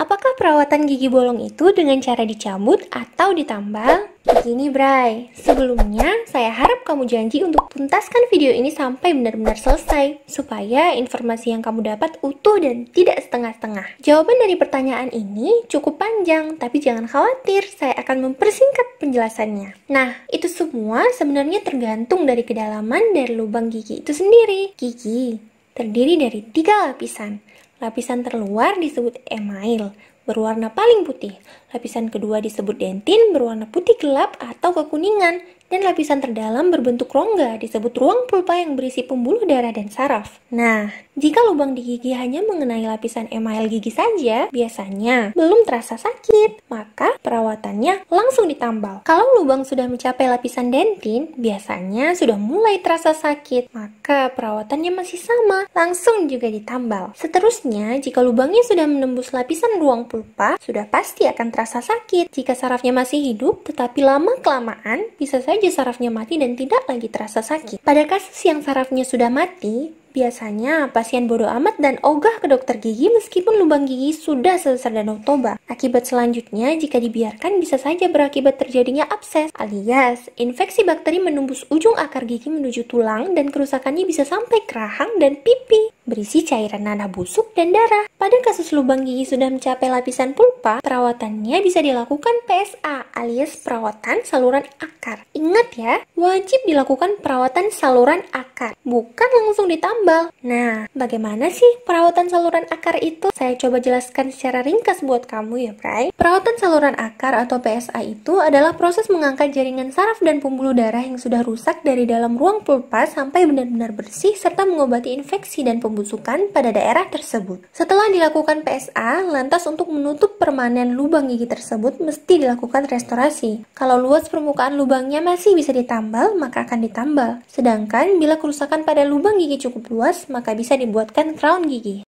Apakah perawatan gigi bolong itu dengan cara dicabut atau ditambal? Begini Bray, sebelumnya saya harap kamu janji untuk tuntaskan video ini sampai benar-benar selesai, supaya informasi yang kamu dapat utuh dan tidak setengah-setengah. Jawaban dari pertanyaan ini cukup panjang, tapi jangan khawatir, saya akan mempersingkat penjelasannya. Nah, itu semua sebenarnya tergantung dari kedalaman dari lubang gigi itu sendiri. Gigi terdiri dari 3 lapisan. Lapisan terluar disebut email, berwarna paling putih. Lapisan kedua disebut dentin, berwarna putih gelap atau kekuningan. Dan lapisan terdalam berbentuk rongga disebut ruang pulpa yang berisi pembuluh darah dan saraf. Nah, jika lubang di gigi hanya mengenai lapisan email gigi saja, biasanya belum terasa sakit, maka perawatannya langsung ditambal. Kalau lubang sudah mencapai lapisan dentin, biasanya sudah mulai terasa sakit, maka perawatannya masih sama, langsung juga ditambal. Seterusnya, jika lubangnya sudah menembus lapisan ruang pulpa, sudah pasti akan terasa sakit. Jika sarafnya masih hidup, tetapi lama-kelamaan, bisa saja sarafnya mati dan tidak lagi terasa sakit. Pada kasus yang sarafnya sudah mati, biasanya pasien bodoh amat dan ogah ke dokter gigi meskipun lubang gigi sudah sebesar Danau Toba. Akibat selanjutnya, jika dibiarkan bisa saja berakibat terjadinya abses, alias infeksi bakteri menembus ujung akar gigi menuju tulang dan kerusakannya bisa sampai ke rahang dan pipi, berisi cairan nanah busuk dan darah. Pada kasus lubang gigi sudah mencapai lapisan pulpa, perawatannya bisa dilakukan PSA alias perawatan saluran akar. Ingat ya, wajib dilakukan perawatan saluran akar, bukan langsung ditambal. Nah, bagaimana sih perawatan saluran akar itu? Saya coba jelaskan secara ringkas buat kamu ya, Bray. Perawatan saluran akar atau PSA itu adalah proses mengangkat jaringan saraf dan pembuluh darah yang sudah rusak dari dalam ruang pulpa sampai benar-benar bersih serta mengobati infeksi dan pembusukan pada daerah tersebut. Setelah dilakukan PSA, lantas untuk menutup permanen lubang gigi tersebut mesti dilakukan restorasi. Kalau luas permukaan lubangnya masih bisa ditambal, maka akan ditambal. Sedangkan bila kerusakan pada lubang gigi cukup luas, maka bisa dibuatkan crown gigi.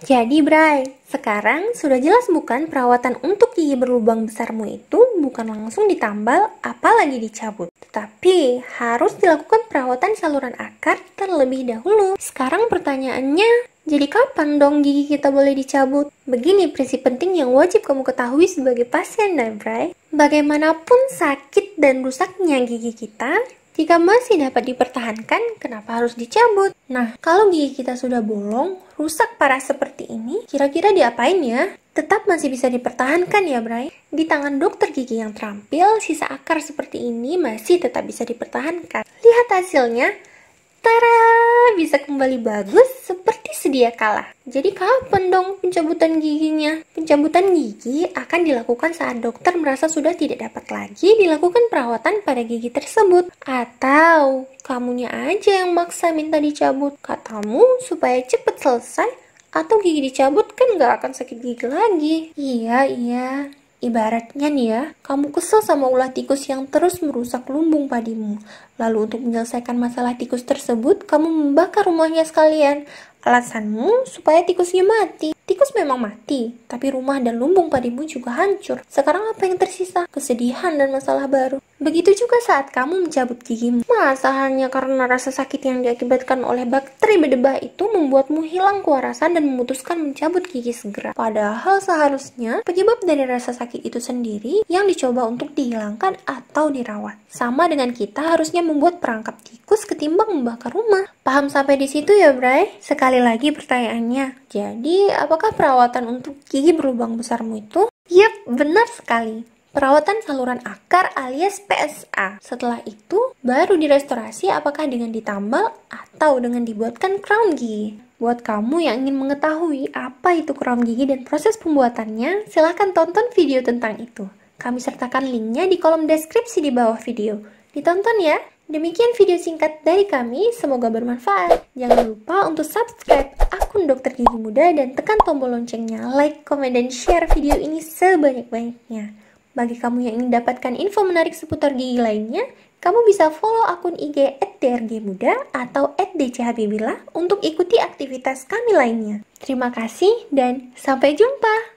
Jadi Bray, sekarang sudah jelas bukan perawatan untuk gigi berlubang besarmu itu bukan langsung ditambal apalagi dicabut, tetapi harus dilakukan perawatan saluran akar terlebih dahulu. Sekarang pertanyaannya, jadi kapan dong gigi kita boleh dicabut? Begini prinsip penting yang wajib kamu ketahui sebagai pasien dan Bray. Bagaimanapun sakit dan rusaknya gigi kita, jika masih dapat dipertahankan, kenapa harus dicabut? Nah, kalau gigi kita sudah bolong, rusak parah seperti ini, kira-kira diapain ya? Tetap masih bisa dipertahankan ya, Bray. Di tangan dokter gigi yang terampil, sisa akar seperti ini masih tetap bisa dipertahankan. Lihat hasilnya. Tara, bisa kembali bagus seperti sedia kala. Jadi kapan dong pencabutan giginya? Pencabutan gigi akan dilakukan saat dokter merasa sudah tidak dapat lagi dilakukan perawatan pada gigi tersebut. Atau kamunya aja yang maksa minta dicabut. Katamu supaya cepat selesai, atau gigi dicabut kan gak akan sakit gigi lagi. Iya. Ibaratnya nih ya, kamu kesel sama ulah tikus yang terus merusak lumbung padimu. Lalu untuk menyelesaikan masalah tikus tersebut, kamu membakar rumahnya sekalian. Alasanmu supaya tikusnya mati. Tikus memang mati, tapi rumah dan lumbung padimu juga hancur. Sekarang apa yang tersisa? Kesedihan dan masalah baru. Begitu juga saat kamu mencabut gigimu. Masa hanya karena rasa sakit yang diakibatkan oleh bakteri berdebah itu membuatmu hilang kewarasan dan memutuskan mencabut gigi segera. Padahal seharusnya penyebab dari rasa sakit itu sendiri yang dicoba untuk dihilangkan atau dirawat. Sama dengan kita harusnya membuat perangkap tikus ketimbang membakar rumah. Paham sampai di situ ya, Bray? Sekali lagi pertanyaannya. Jadi, apakah perawatan untuk gigi berlubang besarmu itu? Yap, benar sekali. Perawatan saluran akar alias PSA. Setelah itu, baru direstorasi apakah dengan ditambal atau dengan dibuatkan crown gigi. Buat kamu yang ingin mengetahui apa itu crown gigi dan proses pembuatannya, silahkan tonton video tentang itu. Kami sertakan linknya di kolom deskripsi di bawah video. Ditonton ya! Demikian video singkat dari kami, semoga bermanfaat. Jangan lupa untuk subscribe akun Dokter Gigi Muda dan tekan tombol loncengnya, like, komen, dan share video ini sebanyak-banyaknya. Bagi kamu yang ingin dapatkan info menarik seputar gigi lainnya, kamu bisa follow akun IG @drgmuda atau @dchhabibila untuk ikuti aktivitas kami lainnya. Terima kasih dan sampai jumpa!